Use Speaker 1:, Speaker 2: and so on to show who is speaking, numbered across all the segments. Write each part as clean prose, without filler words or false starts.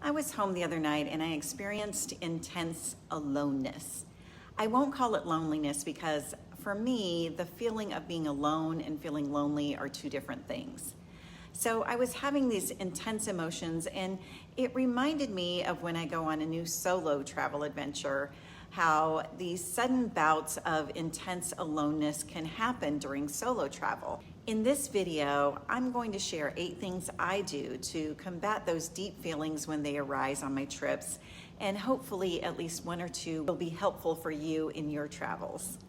Speaker 1: I was home the other night and I experienced intense aloneness. I won't call it loneliness because for me, the feeling of being alone and feeling lonely are two different things. So I was having these intense emotions, and it reminded me of when I go on a new solo travel adventure, how these sudden bouts of intense aloneness can happen during solo travel. In this video, I'm going to share 8 things I do to combat those deep feelings when they arise on my trips, and hopefully at least 1 or 2 will be helpful for you in your travels.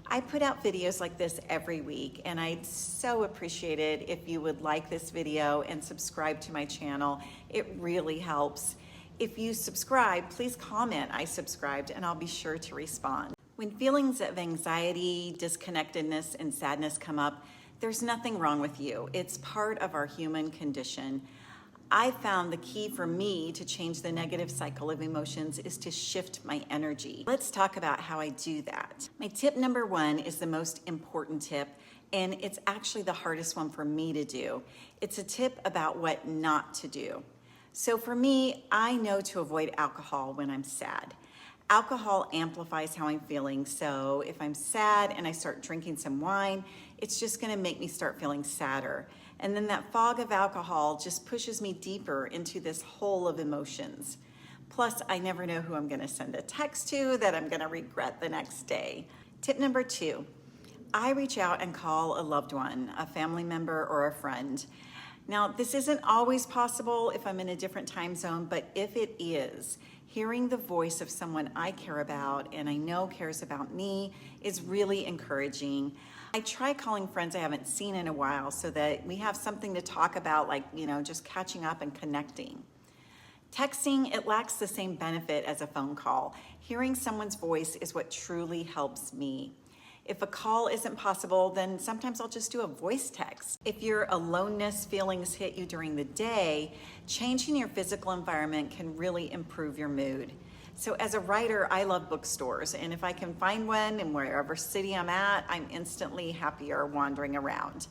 Speaker 1: I put out videos like this every week, and I'd so appreciate it if you would like this video and subscribe to my channel. It really helps. If you subscribe, please comment I subscribed and I'll be sure to respond. When feelings of anxiety, disconnectedness, and sadness come up, there's nothing wrong with you. It's part of our human condition. I found the key for me to change the negative cycle of emotions is to shift my energy. Let's talk about how I do that. My tip number 1 is the most important tip, and it's actually the hardest one for me to do. It's a tip about what not to do. So for me, I know to avoid alcohol when I'm sad. Alcohol amplifies how I'm feeling, so if I'm sad and I start drinking some wine, it's just gonna make me start feeling sadder. And then that fog of alcohol just pushes me deeper into this hole of emotions. Plus, I never know who I'm gonna send a text to that I'm gonna regret the next day. Tip number 2, I reach out and call a loved one, a family member or a friend. Now, this isn't always possible if I'm in a different time zone, but if it is, hearing the voice of someone I care about and I know cares about me is really encouraging. I try calling friends I haven't seen in a while so that we have something to talk about, like, just catching up and connecting. Texting, it lacks the same benefit as a phone call. Hearing someone's voice is what truly helps me. If a call isn't possible, then sometimes I'll just do a voice text. If your aloneness feelings hit you during the day, changing your physical environment can really improve your mood. So as a writer, I love bookstores, and if I can find one in wherever city I'm at, I'm instantly happier wandering around.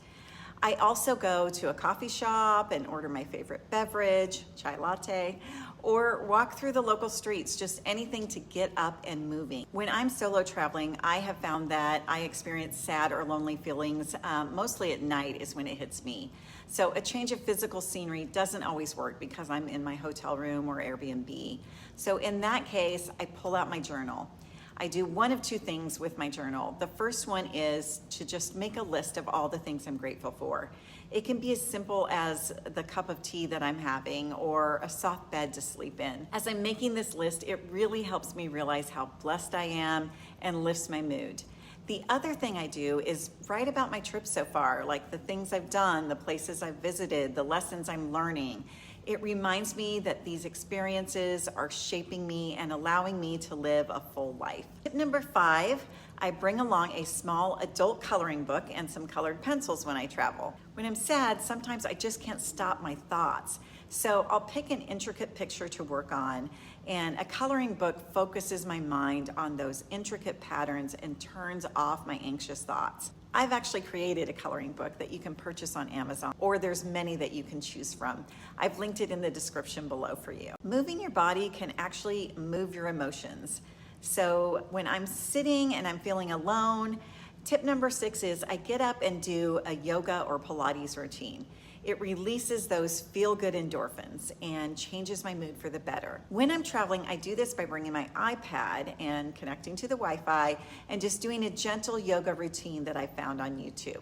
Speaker 1: I also go to a coffee shop and order my favorite beverage, chai latte, or walk through the local streets, just anything to get up and moving. When I'm solo traveling, I have found that I experience sad or lonely feelings, mostly at night is when it hits me. So a change of physical scenery doesn't always work because I'm in my hotel room or Airbnb. So in that case, I pull out my journal. I do one of 2 things with my journal. The first one is to just make a list of all the things I'm grateful for. It can be as simple as the cup of tea that I'm having or a soft bed to sleep in. As I'm making this list, it really helps me realize how blessed I am and lifts my mood. The other thing I do is write about my trip so far, like the things I've done, the places I've visited, the lessons I'm learning. It reminds me that these experiences are shaping me and allowing me to live a full life. Tip number 5, I bring along a small adult coloring book and some colored pencils when I travel. When I'm sad, sometimes I just can't stop my thoughts. So I'll pick an intricate picture to work on, and a coloring book focuses my mind on those intricate patterns and turns off my anxious thoughts. I've actually created a coloring book that you can purchase on Amazon, or there's many that you can choose from. I've linked it in the description below for you. Moving your body can actually move your emotions. So when I'm sitting and I'm feeling alone, tip number 6 is I get up and do a yoga or Pilates routine. It releases those feel-good endorphins and changes my mood for the better. When I'm traveling, I do this by bringing my iPad and connecting to the Wi-Fi and just doing a gentle yoga routine that I found on YouTube.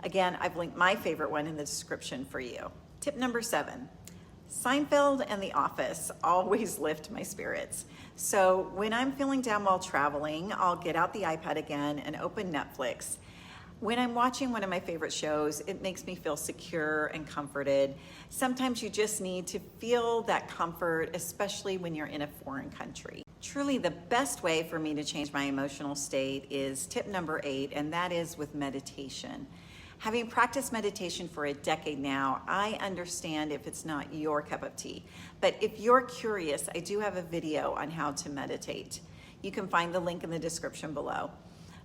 Speaker 1: Again, I've linked my favorite one in the description for you. Tip number 7, Seinfeld and The Office always lift my spirits. So when I'm feeling down while traveling, I'll get out the iPad again and open Netflix. When I'm watching one of my favorite shows, it makes me feel secure and comforted. Sometimes you just need to feel that comfort, especially when you're in a foreign country. Truly, the best way for me to change my emotional state is tip number 8, and that is with meditation. Having practiced meditation for a decade now, I understand if it's not your cup of tea. But if you're curious, I do have a video on how to meditate. You can find the link in the description below.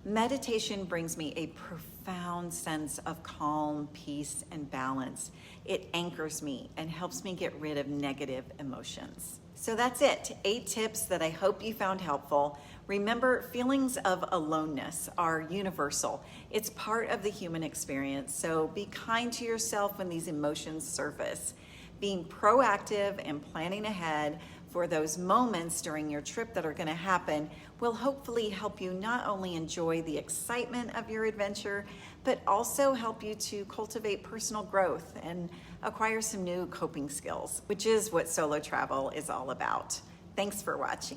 Speaker 1: Meditation brings me a profound sense of calm, peace, and balance. It anchors me and helps me get rid of negative emotions. So that's it, 8 tips that I hope you found helpful. Remember, feelings of aloneness are universal. It's part of the human experience, so be kind to yourself when these emotions surface. Being proactive and planning ahead for those moments during your trip that are going to happen will hopefully help you not only enjoy the excitement of your adventure, but also help you to cultivate personal growth and acquire some new coping skills, which is what solo travel is all about. Thanks for watching.